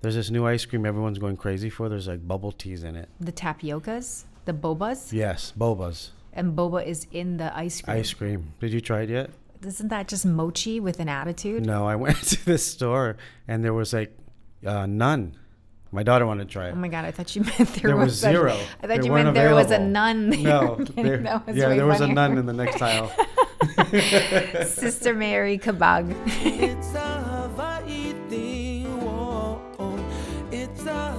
There's this new ice cream everyone's going crazy for. There's like bubble teas in it. The tapiocas, the bobas. Yes, bobas. And boba is in the ice cream. Ice cream. Did you try it yet? Isn't that just mochi with an attitude? No, I went to this store and there was like none. My daughter wanted to try it. Oh my God, I thought you meant there was zero. I thought you meant there was a nun. No. There was a nun in the next aisle. Sister Mary Kabag. It's a Hawaii thing. Whoa. It's a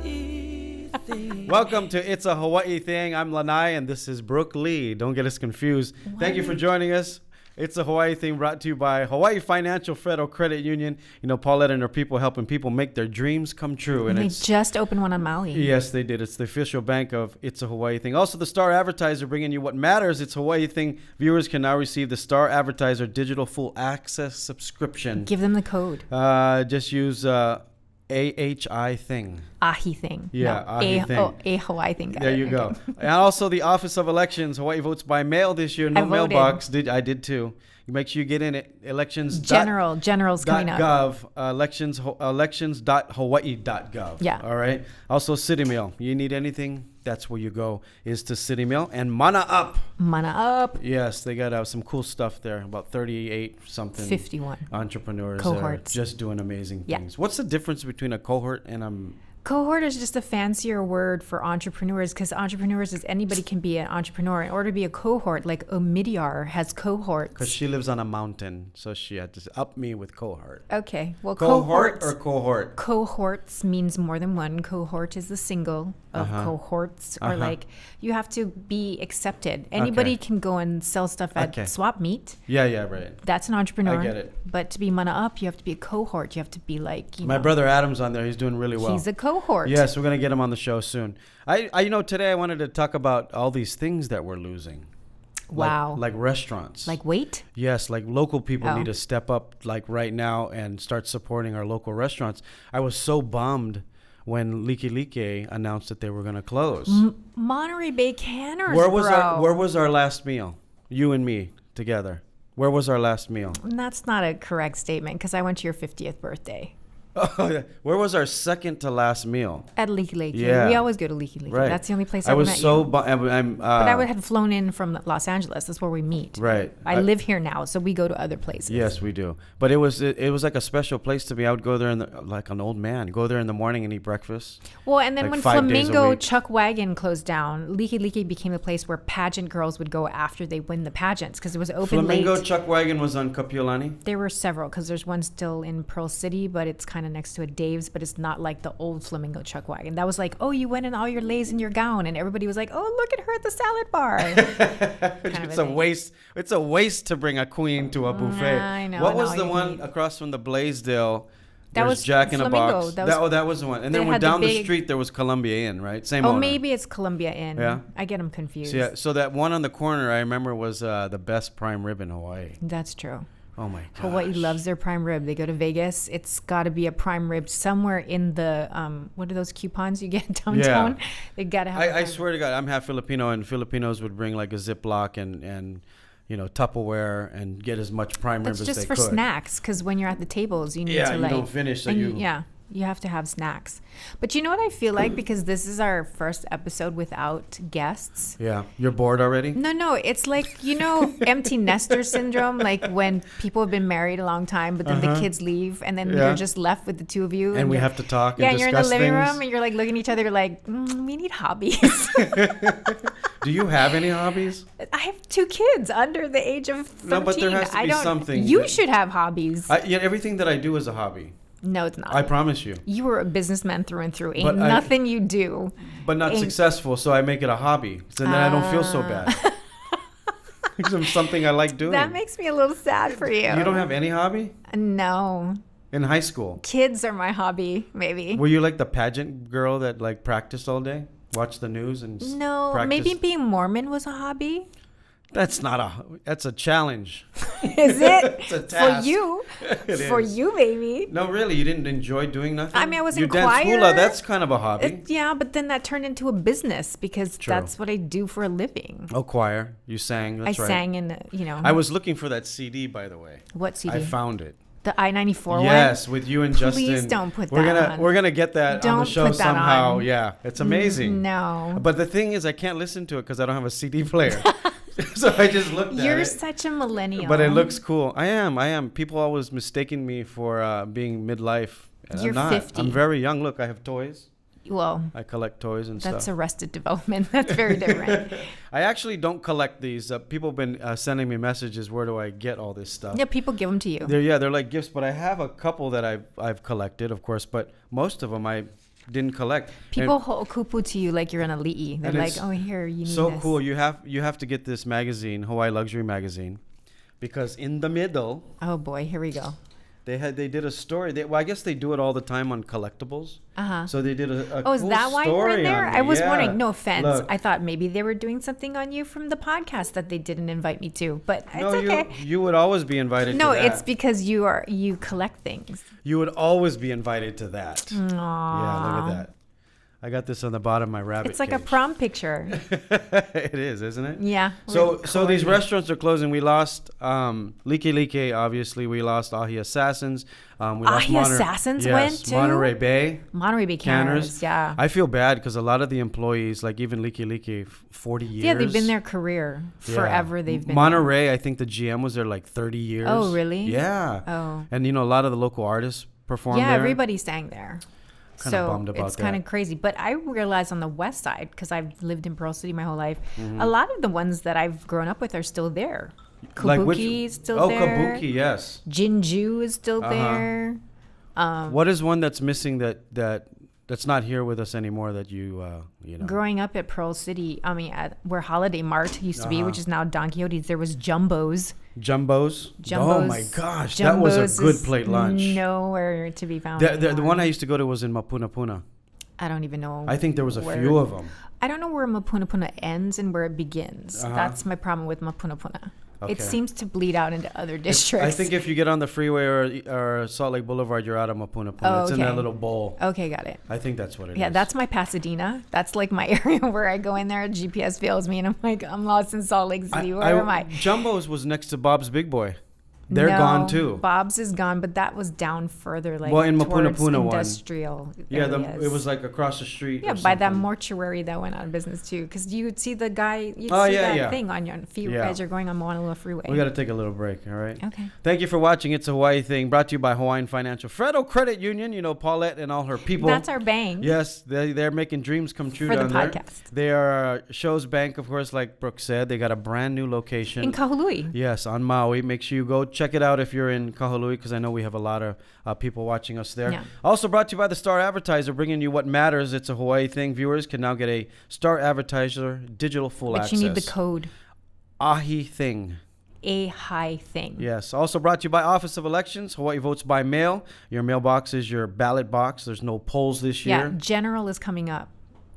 Hawaii thing. Welcome to It's a Hawaii Thing. I'm Lanai and this is Brook Lee. Don't get us confused. Thank you for joining us. It's a Hawaii Thing brought to you by Hawaii Financial Federal Credit Union. You know, Paulette and her people helping people make their dreams come true. And they just opened one on Maui. Yes, they did. It's the official bank of It's a Hawaii Thing. Also, the Star Advertiser bringing you what matters. It's Hawaii Thing. Viewers can now receive the Star Advertiser digital full access subscription. Give them the code. Just use AHI Thing. Ahi Thing. Yeah, no, Ahi Thing. Oh, a Hawaii Thing. There you go. And also the Office of Elections. Hawaii votes by mail this year. No mailbox. I did too. You make sure you get in it. Elections. General's coming up. Gov. Elections.hawaii.gov. Yeah. All right. Also City Mail. You need anything? That's where you go. Is to City Mail and Mana Up. Mana Up. Yes, they got some cool stuff there. About 38 something. 51 entrepreneurs. Cohorts. That are just doing amazing things. What's the difference between a cohort and a Cohort is just a fancier word for entrepreneurs because entrepreneurs is anybody can be an entrepreneur. In order to be a cohort, like Omidyar has cohorts. Because she lives on a mountain, so she had to up me with cohort. Okay, well, cohort or cohort? Cohorts means more than one. Cohort is the single of cohorts, or like you have to be accepted. Anybody can go and sell stuff at swap meet. Yeah, right. That's an entrepreneur. I get it. But to be Mana Up, you have to be a cohort. You have to be like, My brother Adam's on there. He's doing really well. He's a cohort. Yes, we're gonna get him on the show soon. Today I wanted to talk about all these things that we're losing. Wow. Like restaurants. Like weight? Yes, like local people need to step up like right now and start supporting our local restaurants. I was so bummed when Likelike announced that they were gonna close. Monterey Bay Canners, Where was our last meal? You and me together. Where was our last meal? That's not a correct statement because I went to your 50th birthday. Where was our second to last meal? At Leaky Lake. Yeah. We always go to Leaky Lake. Right. That's the only place I I was met so you. but I had flown in from Los Angeles. That's where we meet. Right. I live here now, so we go to other places. Yes, we do. But it was like a special place to me. I would go there like an old man. Go there in the morning and eat breakfast. Well, and then like when 5 days a Flamingo week. Chuck Wagon closed down, Leaky Leaky became a place where pageant girls would go after they win the pageants because it was open Flamingo late. Chuck Wagon was on Kapiolani? There were several because there's one still in Pearl City, but it's kind of next to a Dave's, but it's not like the old Flamingo Chuck Wagon. That was like, oh, you went in all your lays in your gown, and everybody was like, oh, look at her at the salad bar. It's a waste. It's a waste to bring a queen to a buffet. I know. What was the one across from the Blaisdell? That There's was Jack in a Flamingo. Box. That was the one. And they then had down the the big- street there was Columbia Inn, right? Same Oh, owner. maybe it's Columbia Inn. Yeah. I get them confused. So that one on the corner I remember was the best prime rib in Hawaii. That's true. Oh my gosh. Hawaii loves their prime rib. They go to Vegas. It's got to be a prime rib somewhere in the what are those coupons you get downtown? Yeah. They got to have. I swear to God, I'm half Filipino, and Filipinos would bring like a Ziploc and Tupperware and get as much prime rib That's as they just could. for snacks because when you're at the tables, you need to you like. don't finish, so and you. you have to have snacks. But you know what I feel like because this is our first episode without guests. Yeah, you're bored already. No, it's like, empty nester syndrome, like when people have been married a long time, but then the kids leave and then you're just left with the two of you. And we you're- have to talk and Yeah, and you're in the discuss living things. room and you're like looking at each other like, we need hobbies. Do you have any hobbies? I have 2 kids under the age of 13. No, but there has to be something You that- should have hobbies. Everything that I do is a hobby. No, it's not. I promise you. You were a businessman through and through. Ain't But nothing you do. But not successful, so I make it a hobby. So then I don't feel so bad. It's something I like doing. That makes me a little sad for you. You don't have any hobby? No. In high school? Kids are my hobby, maybe. Were you like the pageant girl that like practiced all day? Watch the news and No, practice? maybe being Mormon was a hobby. That's a challenge. Is it? It's a task. For you. It For is. you, maybe. No, really, you didn't enjoy doing nothing? I mean, I was you in dance choir. hula, that's kind of a hobby. Yeah, but then that turned into a business because True. that's what I do for a living. Oh, choir. You sang, that's I right. sang in, I was looking for that CD, by the way. What CD? I found it. The I-94 one? Yes, with you and Justin. Please don't put we're that gonna on. We're gonna get that on Don't the show put that somehow. on. Yeah, it's amazing. No. But the thing is, I can't listen to it because I don't have a CD player. So I just looked at it. You're such a millennial. But it looks cool. I am. People always mistaking me for being midlife. And You're I'm not. 50. I'm very young. Look, I have toys. Well, I collect toys and that's stuff. Arrested Development. That's very different. I actually don't collect these. People have been sending me messages. Where do I get all this stuff? Yeah, people give them to you. They're like gifts. But I have a couple that I've collected, of course. But most of them I didn't collect. People hold kupu to you like you're an elite. They're like, oh, here, you need so this. cool. You have to get this magazine, Hawaii Luxury Magazine, because in the middle, Oh, boy. Here we go. they did a story. I guess they do it all the time on collectibles. Uh-huh. So they did a Oh, is cool that why you were in story there? on me. I was Yeah. wondering. No offense. Look. I thought maybe they were doing something on you from the podcast that they didn't invite me to. But it's No, okay. you would always be invited No, to that. it's because you collect things. You would always be invited to that. Aww. Yeah, look at that. I got this on the bottom of my rabbit It's like a cage. prom picture. It is, isn't it? Yeah. So these restaurants are closing. We lost Like Like, obviously. We lost Ahi Assassins. We lost Ahi Assassins went too? Monterey Bay. Monterey Bay Canners. Yeah. I feel bad because a lot of the employees, like even Like Like, 40 years. Yeah, they've been their career Yeah. forever. They've been Monterey, I think the GM was there like 30 years. Oh, really? Yeah. Oh. And a lot of the local artists performed Yeah, there. everybody sang there. Kinda bummed about it's kind that. of crazy. But I realized on the west side, because I've lived in Pearl City my whole life, Mm-hmm. a lot of the ones that I've grown up with are still there. Like which- Kabuki is still Oh, there. Kabuki, yes. Jinju is still Uh-huh. there. What is one that's missing that's not here with us anymore that you know? Growing up at Pearl City, at where Holiday Mart used to be, Uh-huh. which is now Don Quixote's, there was Jumbos. Jumbos? Oh Jumbos. my gosh, that was Jumbos a good is plate lunch. Nowhere to be found. The anymore. one I used to go to was in Mapunapuna. I don't even know. I think there was a where- few of them. I don't know where Mapunapuna ends and where it begins. Uh-huh. That's my problem with Mapunapuna. Okay. It seems to bleed out into other districts. I think if you get on the freeway or Salt Lake Boulevard, you're out of Mapunapuna. Oh, It's in that okay. little bowl. Okay, got it. I think that's what it is. Yeah, that's my Pasadena. That's like my area where I go in there. GPS fails me, and I'm like, I'm lost in Salt Lake City. Where am I? Jumbo's was next to Bob's Big Boy. They're No, gone too. Bob's is gone, but that was down further, like Well, in towards Mapunapuna one. industrial Yeah, areas. it was like across the street. Yeah, or by that something. mortuary that went out of business too, because you'd see the guy, you'd Oh, see yeah, that yeah. thing on your feet Yeah. as you're going on Mauna Loa Freeway. We got to take a little break, all right? Okay. Thank you for watching It's a Hawaii Thing, brought to you by Hawaiian Financial Federal Credit Union. Paulette and all her people. That's our bank. Yes, they're making dreams come true For the down there. podcast. They are Show's Bank, of course, like Brooke said. They got a brand new location. In Kahului. Yes, on Maui. Make sure you go check it out if you're in Kahului, because I know we have a lot of people watching us there. Yeah. Also brought to you by the Star Advertiser, bringing you what matters. It's a Hawaii Thing. Viewers can now get a Star Advertiser digital full But access. you need the code Ahi Thing. A High Thing. Yes. Also brought to you by Office of Elections. Hawaii votes by mail. Your mailbox is your ballot box. There's no polls this Yeah, year. General is coming up.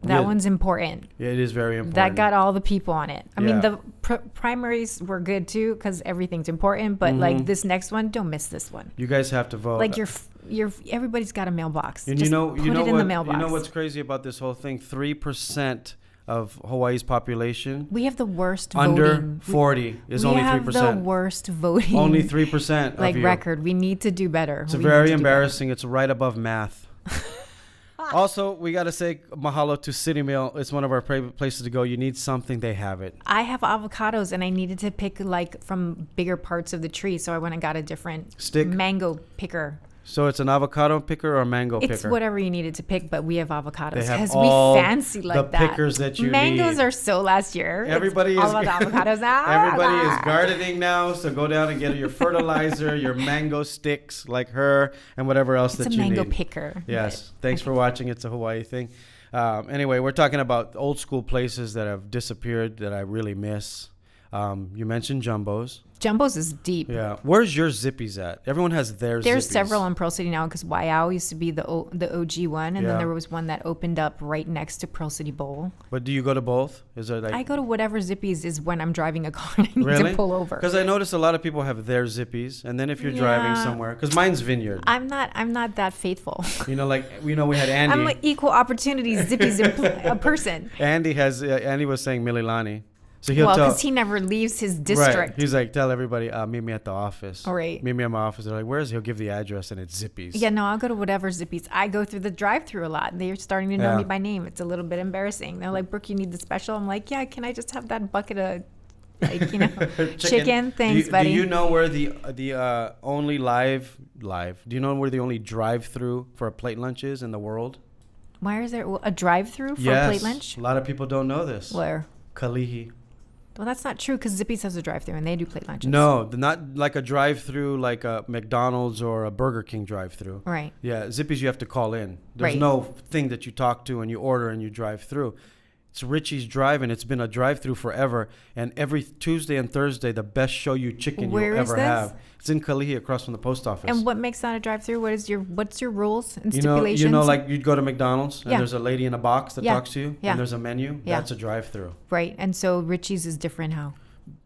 That Yeah. one's important. It is very important. That got all the people on it. I mean, Yeah. the primaries were good too because everything's important. But like this next one, don't miss this one. You guys have to vote. Like everybody's got a mailbox. And Just you know put it in what, the mailbox. You know what's crazy about this whole thing? 3% of Hawaii's population We have the worst under voting. 40 is we only have 3%. the worst voting. Only 3% like of you. record. We need to do better. It's We very need to do better. embarrassing. It's right above math. Also, we got to say mahalo to City Mill. It's one of our places to go. You need something, they have it. I have avocados and I needed to pick like from bigger parts of the tree, so I went and got a different Stick? mango picker. So it's an avocado picker or a mango It's picker? whatever you needed to pick, but we have avocados They have because all we fancy like the that. pickers that you Mangoes need. are so last year. Everybody it's is all about the avocados now. Everybody is gardening now, so go down and get your fertilizer, your mango sticks like her, and whatever else It's that a you mango need. picker. Yes. but- Thanks for watching. It's a Hawaii Thing. Anyway, we're talking about old school places that have disappeared that I really miss. You mentioned Jumbos. Jumbo's is deep. Yeah. Where's your Zippies at? Everyone has their There's Zippies. several in Pearl City now because Waiau used to be the OG one, and Yeah. then there was one that opened up right next to Pearl City Bowl. But do you go to both? Is it like I go to whatever Zippies is when I'm driving a car and I need really? to pull over. Because I notice a lot of people have their Zippies, and then if you're driving Yeah. somewhere, because mine's Vineyard. I'm not that faithful. We had Andy. I'm like equal opportunity Zippies a person. Andy was saying Mililani. So he'll Well, tell. because he never leaves his Right. district. He's like, tell everybody, meet me at the office. All right. Meet me at my office. They're like, where's? He'll give the address and it's Zippy's. Yeah, no, I'll go to whatever Zippy's. I go through the drive-through a lot. They're starting to know Yeah. me by name. It's a little bit embarrassing. They're like, Brooke, you need the special? I'm like, yeah, can I just have that bucket of, like, chicken? Thanks, buddy. Do you know where the only live? Do you know where the only drive-through for a plate lunch is in the world? Why is there a drive-through for a plate lunch? A lot of people don't know this. Where? Kalihi. Well, that's not true because Zippy's has a drive-through and they do plate lunches. No, not like a drive-through like a McDonald's or a Burger King drive-through. Right. Yeah, Zippy's you have to call in. There's Right. no thing that you talk to and you order and you drive through. It's Richie's Drive and it's been a drive-through forever. And every Tuesday and Thursday, the best show you chicken Where you'll is ever this? have. It's in Kalihi across from the post office. And what makes that a drive-through? What's your rules and you know, stipulations? like you'd go to McDonald's and Yeah. there's a lady in a box that Yeah. talks to you Yeah. and there's a menu. Yeah. That's a drive-through. Right. And so Richie's is different how?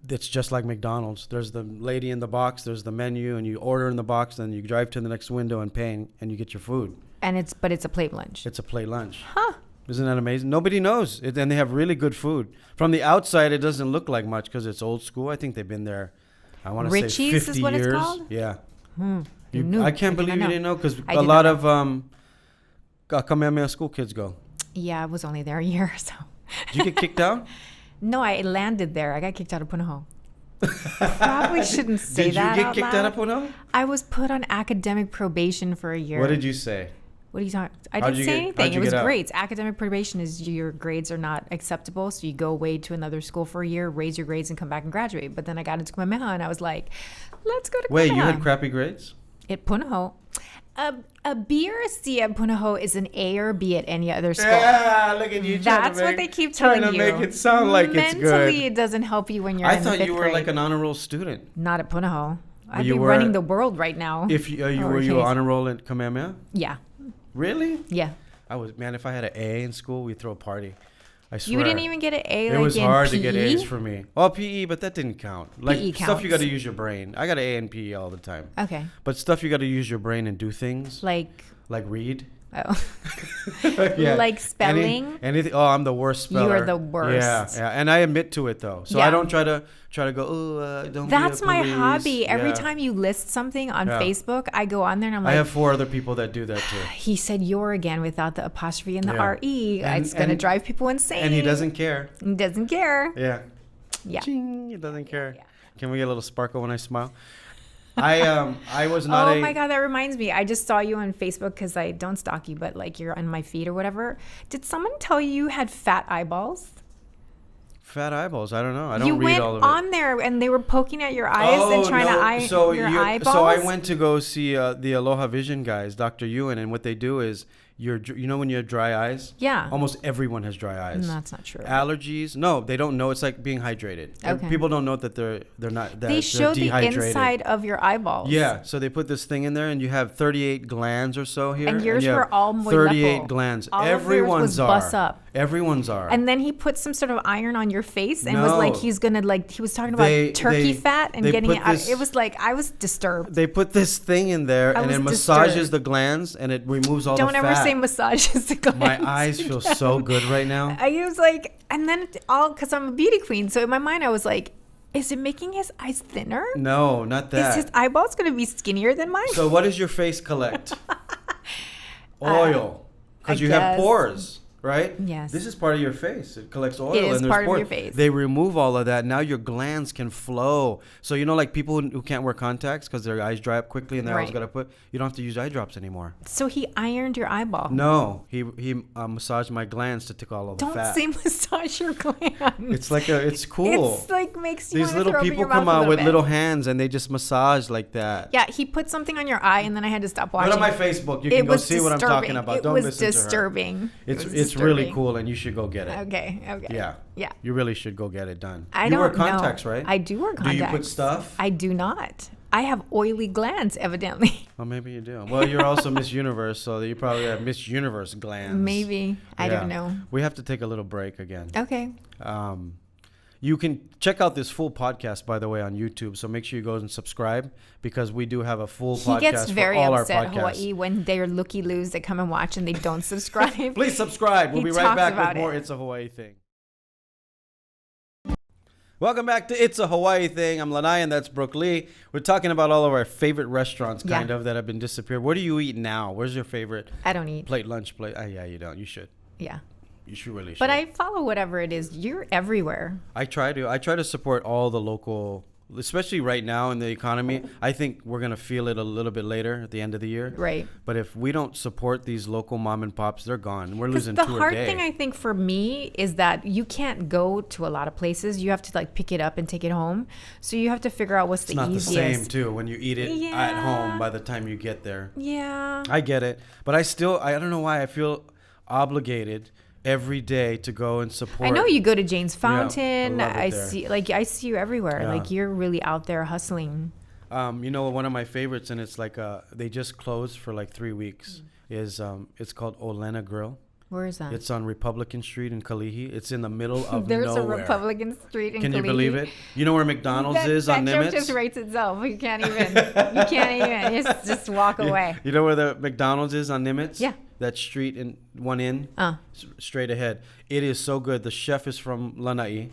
It's just like McDonald's. There's the lady in the box, there's the menu, and you order in the box, then you drive to the next window and pay, and you get your food. And it's a plate lunch. It's a plate lunch. Huh. Isn't that amazing? Nobody knows. And they have really good food. From the outside, it doesn't look like much because it's old school. I think they've been there, I want to say 50 Richie's is what years. it's called? Yeah. You You- knew. I can't I did believe not you know. didn't know because I a did lot not of Kamehameha school kids go. Yeah, I was only there a year, so. Did you get kicked out? No, I landed there. I got kicked out of Punahou. Probably shouldn't say that Did you get out kicked loud. out of Puno? I was put on academic probation for a year. What did you say? What are you talking? I How'd didn't you say get- anything. how'd you It was get out? grades. Academic probation is your grades are not acceptable, so you go away to another school for a year, raise your grades, and come back and graduate. But then I got into Kamehameha, and I was like, "Let's go to Wait, you Kamehameha." had crappy grades? At Punahou. A B or a C at Punahou is an A or B at any other school. Yeah, look at you. That's what they keep telling you. Trying to make it sound like it's good. Mentally, it doesn't help you when you're I in the thought fifth you were grade. like an honor roll student. Not at Punahou. I'd you be were- running the world right now. If you, Oh, were you okay. honor roll at Kamehameha? Yeah. Really? Yeah. I was, man. If I had an A in school, we'd throw a party. I swear. You didn't even get an A It like was in hard PE? to get A's for me. Well, PE, but that didn't count. Like PE stuff you got to counts. use your brain. I got an A in PE all the time. Okay. But stuff you got to use your brain and do things Like, like read. oh. Yeah. Like spelling? Anything. Oh, I'm the worst speller. You are the worst. Yeah, and I admit to it though. So Yeah. I don't try to go. Oh, don't. That's be a my police." hobby. Every Yeah. time you list something on Yeah. Facebook, I go on there and I'm I like, have 4 other people that do that too. he said "your" again without the apostrophe and the Yeah. RE. And- It's going to and- drive people insane. And he doesn't care. He doesn't care. Yeah. Yeah. Ching, he doesn't care. Yeah. Can we get a little sparkle when I smile? I was not Oh my God, that reminds me. I just saw you on Facebook because I don't stalk you, but like you're on my feed or whatever. Did someone tell you you had fat eyeballs? Fat eyeballs. I don't know. I don't You read went all of it. on there and they were poking at your eyes and trying to eye your eyeballs. So I went to go see the Aloha Vision guys, Dr. Ewan, and what they do is you know when you have dry eyes? Yeah. Almost everyone has dry eyes. No, that's not true. Allergies? No, they don't know. It's like being hydrated. Okay. People don't know that they're not that They they're showed the dehydrated. inside of your eyeballs. Yeah, so they put this thing in there, and you have 38 glands or so here. And yours you have were all muy 38 lepo. glands. All of yours Everyone's was are. bus up. Everyone's are. And then he put some sort of iron on your face and was No. like, he was talking about turkey fat and they getting put it out. this- It was like, I was disturbed. They put this thing in there, I and it was massages disturbed. the glands, and it removes all Don't the fat. ever say massages the glands. My eyes feel so good right now. I was like, and then because I'm a beauty queen. So in my mind, I was like, is it making his eyes thinner? No, not that. Is his eyeballs going to be skinnier than mine? So what does your face collect? Oil. Because I you have guess. pores, right? Yes. This is part of your face. It collects oil. It is and there's part of pores. your face. They remove all of that. Now your glands can flow. So you know, like people who can't wear contacts because their eyes dry up quickly and they're always Right. got to put. You don't have to use eye drops anymore. So he ironed your eyeball. No, he massaged my glands to take all of the Don't fat. say massage your glands. It's cool. It's like makes you These wanna little throw up in people your come mouth a out with bit. little hands and they just massage like that. Yeah, he put something on your eye, and then I had to stop watching. Go to my Facebook. You It can go was see what I'm talking disturbing. about. It Don't was listen disturbing. to her. It was It's really disturbing. cool, and you should go get it. Okay. Yeah. Yeah. You really should go get it done. I you don't wear know. contacts, right? I do wear contacts. Do you put stuff? I do not. I have oily glands, evidently. Well, maybe you do. Well, you're also Miss Universe, so you probably have Miss Universe glands. Maybe. I don't Yeah. know. We have to take a little break again. Okay. You can check out this full podcast, by the way, on YouTube. So make sure you go and subscribe because we do have a full He podcast gets very for all upset, our podcasts. Hawaii, when they're looky-loos that come and watch and they don't subscribe. Please subscribe. We'll He be right talks back with about more it. It's a Hawaii Thing. Welcome back to It's a Hawaii Thing. I'm Lanai and that's Brook Lee. We're talking about all of our favorite restaurants kind of that have been disappeared. Where do you eat now? Where's your favorite I don't eat. lunch plate? Yeah, you don't. You should. Yeah. You should really should. But I follow whatever it is. You're everywhere. I try to support all the local, especially right now in the economy. I think we're going to feel it a little bit later at the end of the year. Right. But if we don't support these local mom and pops, they're gone. We're 'Cause losing the two a hard day. thing I think for me is that you can't go to a lot of places. You have to like pick it up and take it home. So you have to figure out what's It's the not easiest. the same too when you eat it at Yeah. home by the time you get there. Yeah. I get it, but I don't know why I feel obligated every day to go and support. I know you go to Jane's Fountain. love it I there. I see you everywhere. Yeah. Like you're really out there hustling. You know, one of my favorites, and it's like they just closed for like 3 weeks. Is it's called Olena Grill. Where is that? It's on Republican Street in Kalihi. It's in the middle of There's nowhere. a Republican Street in Can you Kalihi. believe it? You know where McDonald's is on that joke Nimitz? just writes itself. You can't even. Just walk away. You know where the McDonald's is on Nimitz? Yeah. That street in one in, straight ahead. It is so good. The chef is from Lanai.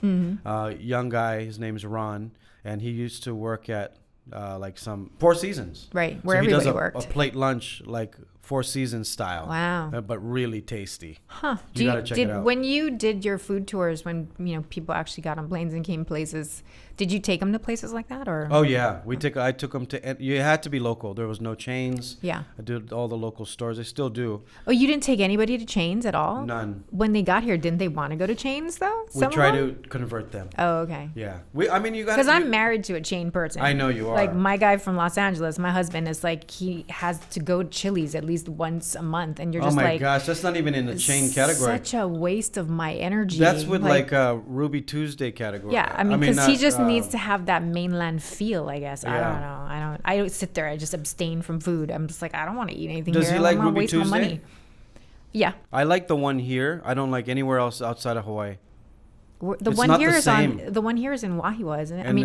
Young guy. His name's Ron, and he used to work at like some Four Seasons. Right, So where he does everybody a worked. plate lunch like Four Seasons style. Wow. But really tasty. Huh. You gotta check it out. When you did your food tours, when people actually got on planes and came places, did you take them to places like that or? Oh yeah, I took them to. You had to be local. There was no chains. Yeah. I did all the local stores. I still do. Oh, you didn't take anybody to Chains at all? None. When they got here, didn't they want to go to Chains though? We try to convert them. Oh, okay. Yeah. I mean, you got. Because I'm married to a chain person. I know you are. Like my guy from Los Angeles, my husband is like he has to go to Chili's at least once a month, and you're Oh just my like, gosh, that's not even in the chain category. Such a waste of my energy. That's with like Ruby Tuesday category. Yeah, I mean, because he not, just needs to have that mainland feel, I guess. I Yeah. don't know. I don't sit there. I just abstain from food. I'm just like, I don't want to eat anything Does here. he like I'm gonna Ruby waste my Tuesday? money. Yeah. I like the one here. I don't like anywhere else outside of Hawaii. The It's one not here the is same. on the one here is in Wahiwa, isn't it? And,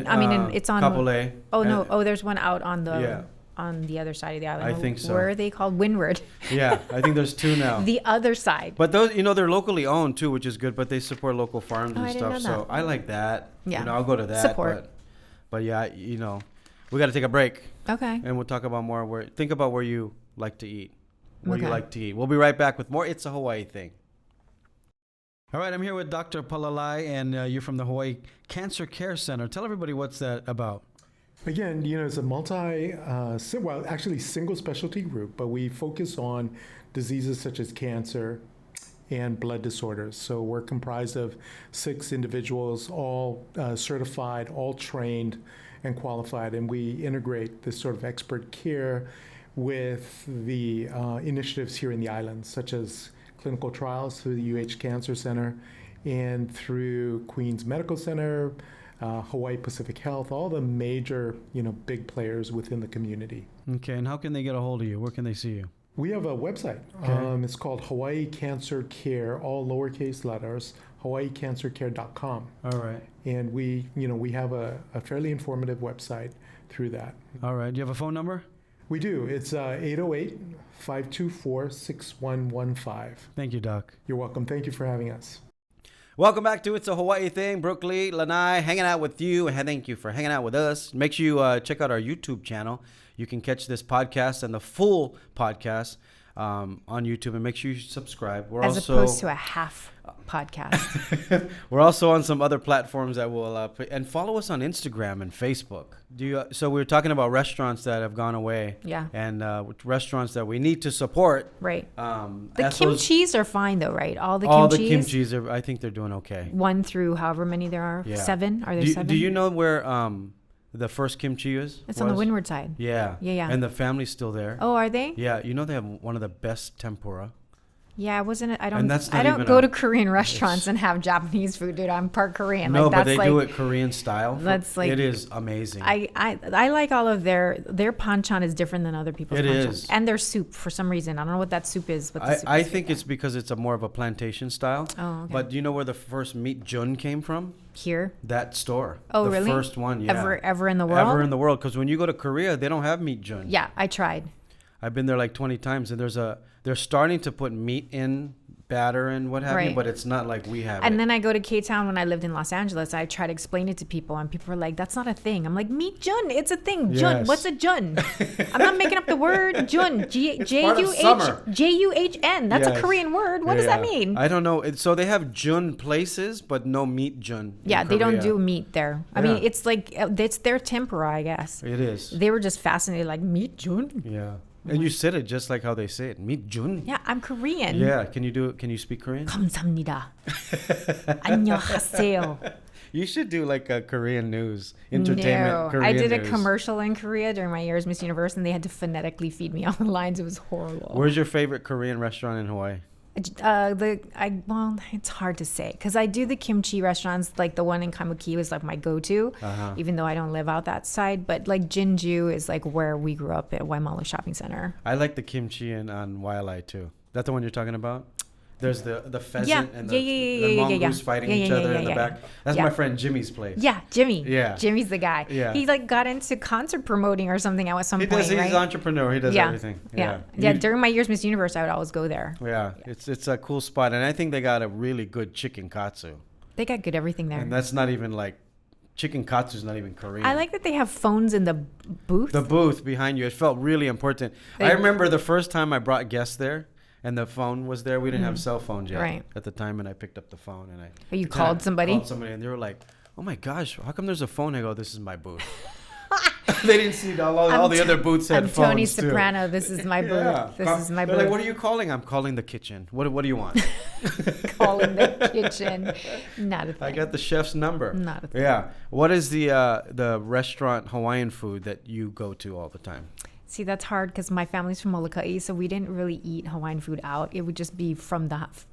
It's on Kapolei. Oh no! And- Oh, there's one out on the Yeah. on the other side of the island. I think so. Where are they called? Windward. Yeah, I think there's two now. The other side. But those, they're locally owned too, which is good. But they support local farms Oh, and I didn't stuff. know So that. I like that. Yeah. I'll go to that. Support. But yeah, we got to take a break, Okay. and we'll talk about more. Think about where you like to eat. Where you Okay. like to eat. We'll be right back with more. It's a Hawaii Thing. All right, I'm here with Dr. Palalai, and you're from the Hawaii Cancer Care Center. Tell everybody what's that about. Again, it's a actually single specialty group, but we focus on diseases such as cancer and blood disorders. So we're comprised of 6 individuals, all certified, all trained and qualified, and we integrate this sort of expert care with the initiatives here in the islands, such as clinical trials through the UH Cancer Center and through Queens Medical Center, Hawaii Pacific Health, all the major, big players within the community. Okay, and how can they get a hold of you? Where can they see you? We have a website. Okay. It's called Hawaii Cancer Care, all lowercase letters, hawaiicancercare.com. All right. And we have a fairly informative website through that. All right. Do you have a phone number? We do. It's 808-524-6115. Thank you, Doc. You're welcome. Thank you for having us. Welcome back to It's a Hawaii Thing. Brook Lee Lanai hanging out with you. And thank you for hanging out with us. Make sure you check out our YouTube channel. You can catch this podcast and the full podcast on YouTube. And make sure you subscribe. We're Opposed to a half podcast. We're also on some other platforms that will and follow us on Instagram and Facebook. So we were talking about restaurants that have gone away. Yeah. And restaurants that we need to support. Right. The The kimchis are fine though, right? All the All the kimchis. kimchis, I think they're doing okay. 1 through however many there are. Yeah. 7? Are there Do 7? do you know where the first kimchi is? It's on the windward side. Yeah. Yeah. And the family's still there. Oh, are they? Yeah. They have one of the best tempura. Yeah, I And that's not don't even go a- to Korean restaurants and have Japanese food, dude. I'm part Korean. No, like, but that's they like, do it Korean style. That's like- it is amazing. I like all of their panchan is different than other people's It panchan. is. And their soup for some reason. I don't know what that soup is. But the soup I is think good. it's because it's a more of a plantation style. Oh, okay. But do you know where the first meat jun came from? Here. That store. Oh, the really? First one, yeah. Ever in the world? Ever in the world. Because when you go to Korea, they don't have meat jun. Yeah, I tried. I've been there like 20 times, and they're starting to put meat in batter and what have you, Right. but it's not like we have And it. then I go to K-Town when I lived in Los Angeles. I try to explain it to people, and people are like, "That's not a thing." I'm like, "Meat jun, it's a thing. Jun, Yes. what's a jun?" I'm not making up the word jun. part of summer. J-U-H-N. That's Yes. a Korean word. What does that mean? I don't know. So they have jun places, but no meat jun. in Yeah, they don't Korea. do meat there. I mean, Yeah. it's like it's their tempura, I guess. It is. They were just fascinated, like meat jun. Yeah. And you said it just like how they say it. Meat jun. Yeah, I'm Korean. Yeah. Can you do it? Can you speak Korean? 감사합니다. 안녕하세요. You should do like a Korean news, entertainment. No, Korean I did a news. commercial in Korea during my year as Miss Universe, and they had to phonetically feed me all the lines. It was horrible. Where's your favorite Korean restaurant in Hawaii? Well, it's hard to say because I do the kimchi restaurants. Like the one in Kaimuki was like my go-to, even though I don't live out that side. But like Jinju is like where we grew up at Waimala Shopping Center. I like the kimchi on Wailai too. That the one you're talking about? There's the pheasant and the mongoose fighting each other in the back. That's Yeah. my friend Jimmy's place. Yeah, Jimmy. Yeah. Jimmy's the guy. Yeah. He like got into concert promoting or something at some He point, does. He's right? an entrepreneur. He does everything. Yeah. You- During my years Miss Universe, I would always go there. Yeah, it's a cool spot, and I think they got a really good chicken katsu, They got good everything there. and that's not even like chicken katsu is not even Korean. I like that they have phones in the booth. the booth behind you. It felt really important. I They- remember the first time I brought guests there, and the phone was there. We didn't have cell phones yet Right. at the time, and I picked up the phone and I. Oh, you and I called somebody? Called somebody, and they were like, "Oh my gosh, how come there's a phone?" I go, "This is my booth." They didn't see all the other booths had I'm phones Tony too. Soprano. This is my booth. Yeah. This is my They're booth. like, "What are you calling?" I'm calling the kitchen. What do you want? Calling the kitchen. Not a thing. I got the chef's number. Not a thing. Yeah. What is the restaurant Hawaiian food that you go to all the time? See, that's hard because my family's from Molokai, so we didn't really eat Hawaiian food out. It would just be from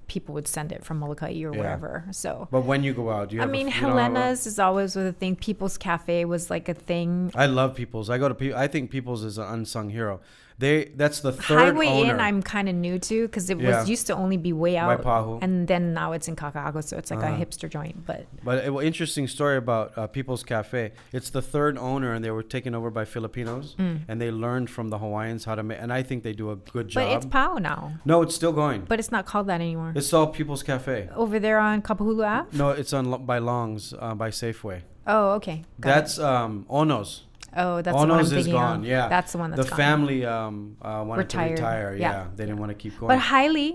people would send it from Molokai or Yeah. wherever. So, But when you go out, do you I have mean, you don't have Helena's is always a thing. People's Cafe was like a thing. I love People's. I go to I think People's is an unsung hero. That's the third Highway owner. Inn, I'm kind of new to because it Yeah. was used to only be way out, Waipahu. and then now it's in Kakaako, so it's like a Uh-huh. hipster joint. But Interesting story about People's Cafe. It's the third owner, and they were taken over by Filipinos, and they learned from the Hawaiians how to make. And I think they do a good job. it's Pao now, No, it's still going. but it's not called that anymore. It's all People's Cafe. Over there on Kapahulu Ave. No, it's on by Long's by Safeway. Oh, okay. Got it. That's Ono's. Oh, that's the one I'm Ono's is thinking gone. of. Yeah, That's the one that's the gone. family wanted Retired. to retire. Yeah, Yeah. they didn't want to keep going. But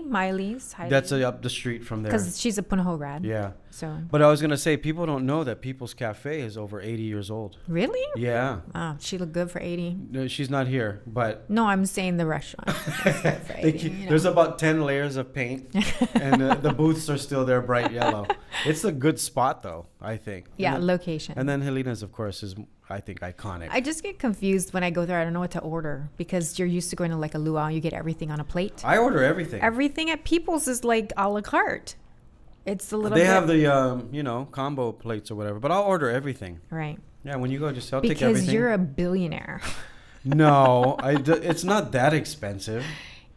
Miley's. That's up the street from there. because she's a Punahou grad. Yeah, So but I was gonna say people don't know that People's Cafe is over 80 years old. really? Yeah, Oh, she looked good for 80. no, she's not here, but No, I'm saying the restaurant. It's good for 80, you know. there's about 10 layers of paint, and the booths are still there, bright yellow. It's a good spot though, I think. Yeah, And then, location. and then Helena's, of course, is I think iconic. I just get confused when I go there. I don't know what to order because you're used to going to like a luau. You get everything on a plate. I order everything. Everything at People's is like a la carte. It's a little They bit. have the combo plates or whatever, but I'll order everything. Right. Yeah, when you go, I'll take Because everything. you're a billionaire. No, it's not that expensive.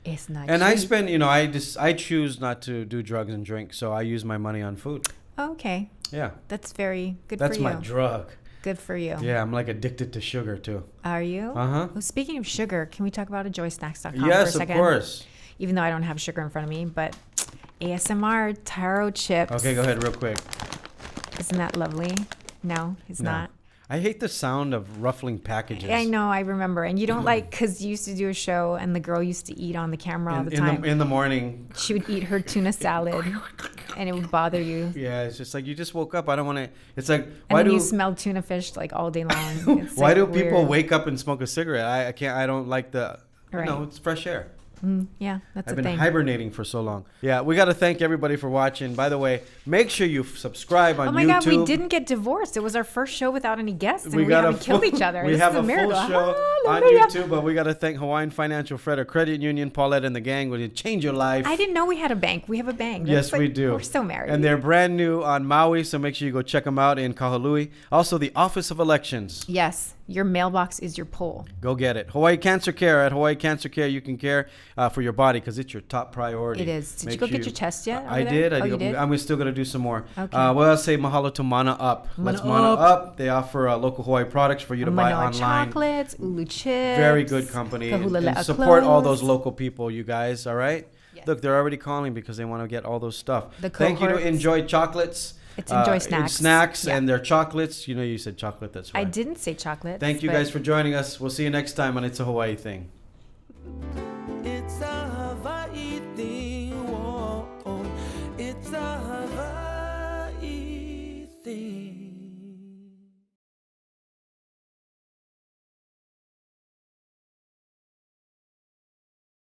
It's not And I cheap. spend, I choose not to do drugs and drink, so I use my money on food. Okay. Yeah, That's very good that's for you. my drug. Good for you. Yeah, I'm like addicted to sugar too. Are you? Uh-huh. Well, speaking of sugar, can we talk about joysnacks.com for a Yes, of second? course. Even though I don't have sugar in front of me, but ASMR taro chips. Okay, go ahead real quick. Isn't that lovely? No, it's No. not. I hate the sound of ruffling packages. I know, I remember. And you don't like, because you used to do a show and the girl used to eat on the camera all the time. In the morning. She would eat her tuna salad and it would bother you. Yeah, it's just like you just woke up. I don't want to. It's like And why then do you smell tuna fish like all day long. It's why like do people weird. wake up and smoke a cigarette? I can't. I don't like the. Right. No, it's fresh air. Yeah, that's I've a been thing. hibernating for so long. Yeah, we got to thank everybody for watching. By the way, make sure you subscribe on Oh my YouTube. God, we didn't get divorced. It was our first show without any guests, and we got haven't killed each other. We This have is a miracle. full show on Hallelujah. YouTube, but we got to thank Hawaiian Financial Federal Credit Union, Paulette and the gang. Will change your life. I didn't know we had a bank. We have a bank. Yes, That's we like- do. We're so married. And they're brand new on Maui, so make sure you go check them out in Kahului. Also, the Office of Elections. Yes, your mailbox is your poll. Go get it. Hawaii Cancer Care. At Hawaii Cancer Care, you can care for your body because it's your top priority. It is. Did Make you go sure get your test yet? I over did. there? I Oh, you did? I'm still going to do some more. Okay. Well, I'll say mahalo to Mana Up. Mana Let's Mana Up. Up. They offer local Hawaii products for you to buy Manoa online. chocolates, ulu chips. Very good company. And Kahulale'a support all clothes. those local people, you guys. All right? Yes. Look, they're already calling because they want to get all those stuff. The Thank you to cohorts. Enjoy Chocolates. It's Enjoy Snacks. Snacks Yeah. and their chocolates. You know, you said chocolate. That's right. I didn't say chocolate. Thank you guys for joining us. We'll see you next time on It's a Hawaii Thing. It's a Hawaii thing. Whoa, it's a Hawaii.